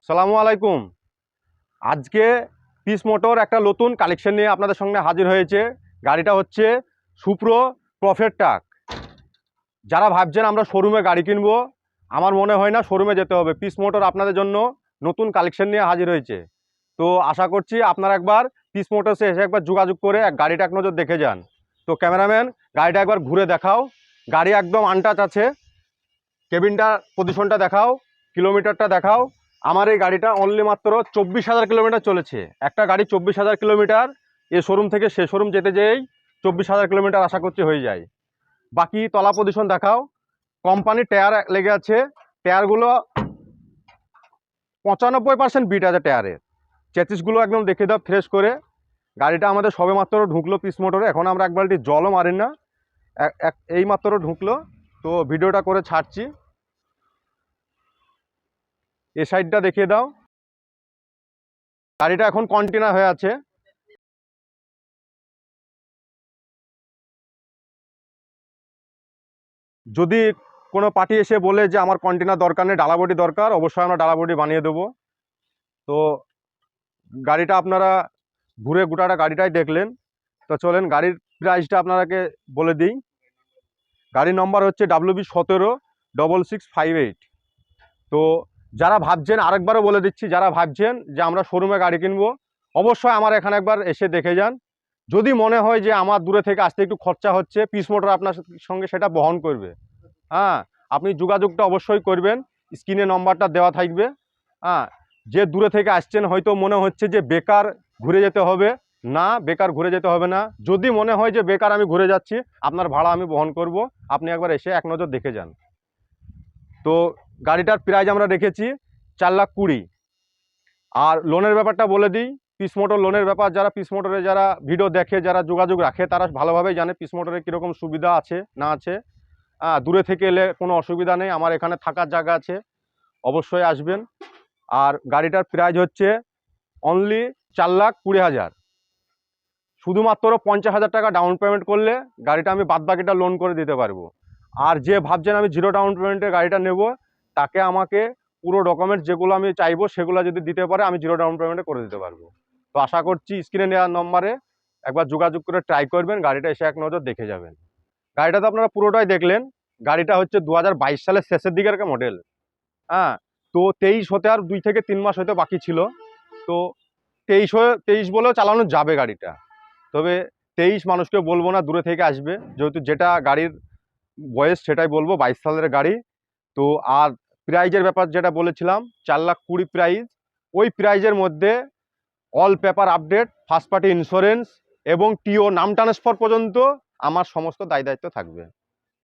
সালামু আলাইকুম। আজকে পিস মোটর একটা নতুন কালেকশন নিয়ে আপনাদের সঙ্গে হাজির হয়েছে। গাড়িটা হচ্ছে সুপ্রো প্রফেট ট্রাক। যারা ভাবছেন আমরা শোরুমে গাড়ি কিনবো, আমার মনে হয় না শোরুমে যেতে হবে। পিস মোটর আপনাদের জন্য নতুন কালেকশন নিয়ে হাজির হয়েছে। তো আশা করছি আপনারা একবার পিস মোটরসে এসে একবার যোগাযোগ করে গাড়িটা এক নজর দেখে যান। তো ক্যামেরাম্যান, গাড়িটা একবার ঘুরে দেখাও। গাড়ি একদম আনটাচ আছে। কেবিনটা পজিশনটা দেখাও, কিলোমিটারটা দেখাও। আমার এই গাড়িটা অনলি মাত্র 24,000 কিলোমিটার চলেছে। একটা গাড়ি 24,000 কিলোমিটার এ শোরুম থেকে সে শোরুম যেতে যেয়েই 24,000 কিলোমিটার আশা করছি হয়ে যায়। বাকি তলা পজিশন দেখাও। কোম্পানির টায়ার লেগে আছে। টায়ারগুলো 95% বিট আছে টায়ারের। চেসিসগুলো একদম দেখে দাও ফ্রেশ করে। গাড়িটা আমাদের সবে মাত্র ঢুকলো পিস মোটরে। এখন আমরা এক বালতি জলও মারেন না, এই মাত্র ঢুকলো। তো ভিডিওটা করে ছাড়ছি। এ সাইডটা দেখিয়ে দাও। গাড়িটা এখন কন্টেনার হয়ে আছে। যদি কোনো পার্টি এসে বলে যে আমার কন্টেনার দরকার নেই, ডালাবডি দরকার, অবশ্যই আমরা ডালাবডি বানিয়ে দেবো। তো গাড়িটা আপনারা ঘুরে গোটাটা গাড়িটাই দেখলেন। তো চলেন গাড়ির প্রাইসটা আপনারাকে বলে দিই। গাড়ির নম্বর হচ্ছে WB176658। তো যারা ভাবছেন, আরেকবারও বলে দিচ্ছি, যারা ভাবছেন যে আমরা শোরুমে গাড়ি কিনবো, অবশ্যই আমার এখানে একবার এসে দেখে যান। যদি মনে হয় যে আমার দূরে থেকে আসতে একটু খরচা হচ্ছে, পিস মোটর আপনার সঙ্গে সেটা বহন করবে। হ্যাঁ, আপনি যোগাযোগটা অবশ্যই করবেন। স্ক্রিনে নম্বরটা দেওয়া থাকবে। হ্যাঁ, যে দূরে থেকে আসছেন হয়তো মনে হচ্ছে যে বেকার ঘুরে যেতে হবে, না, বেকার ঘুরে যেতে হবে না। যদি মনে হয় যে বেকার আমি ঘুরে যাচ্ছি, আপনার ভাড়া আমি বহন করব। আপনি একবার এসে এক নজর দেখে যান। তো গাড়িটার প্রাইস আমরা রেখেছি 4,20,000। আর লোনের ব্যাপারটা বলে দিই। পিস মোটর লোনের ব্যাপার, যারা পিস মোটরে যারা ভিডিও দেখে, যারা যোগাযোগ রাখে, তারা ভালোভাবেই জানে পিস মোটরে কীরকম সুবিধা আছে না আছে। দূরে থেকে এলে কোনো অসুবিধা নেই, আমার এখানে থাকার জায়গা আছে, অবশ্যই আসবেন। আর গাড়িটার প্রাইস হচ্ছে অনলি 4,20,000। শুধুমাত্র 50,000 টাকা ডাউন পেমেন্ট করলে গাড়িটা আমি বাদবাকিটা লোন করে দিতে পারবো। আর যে ভাবছেন আমি জিরো ডাউন পেমেন্টে গাড়িটা নেব, তাকে আমাকে পুরো ডকুমেন্টস যেগুলো আমি চাইবো সেগুলো যদি দিতে পারে, আমি জিরো ডাউন পেমেন্টে করে দিতে পারবো। তো আশা করছি স্ক্রিনে নেওয়ার নম্বরে একবার যোগাযোগ করে ট্রাই করবেন, গাড়িটা এসে এক নজর দেখে যাবেন। গাড়িটা তো আপনারা পুরোটাই দেখলেন। গাড়িটা হচ্ছে 2022 সালের শেষের দিকের মডেল। হ্যাঁ, তো 23 হতে আর 2 থেকে 3 মাস হয়তো বাকি ছিল। তো 23 বলেও চালানো যাবে গাড়িটা। তবে 23 মানুষকে বলবো না, দূরে থেকে আসবে, যেহেতু যেটা গাড়ির বয়স সেটাই বলবো, 22 সালের গাড়ি। তো আর প্রাইজের ব্যাপার যেটা বলেছিলাম 4,20,000 প্রাইজ। ওই প্রাইজের মধ্যে all paper update, first party insurance এবং টিও নাম ট্রান্সফার পর্যন্ত আমার সমস্ত দায় দায়িত্ব থাকবে।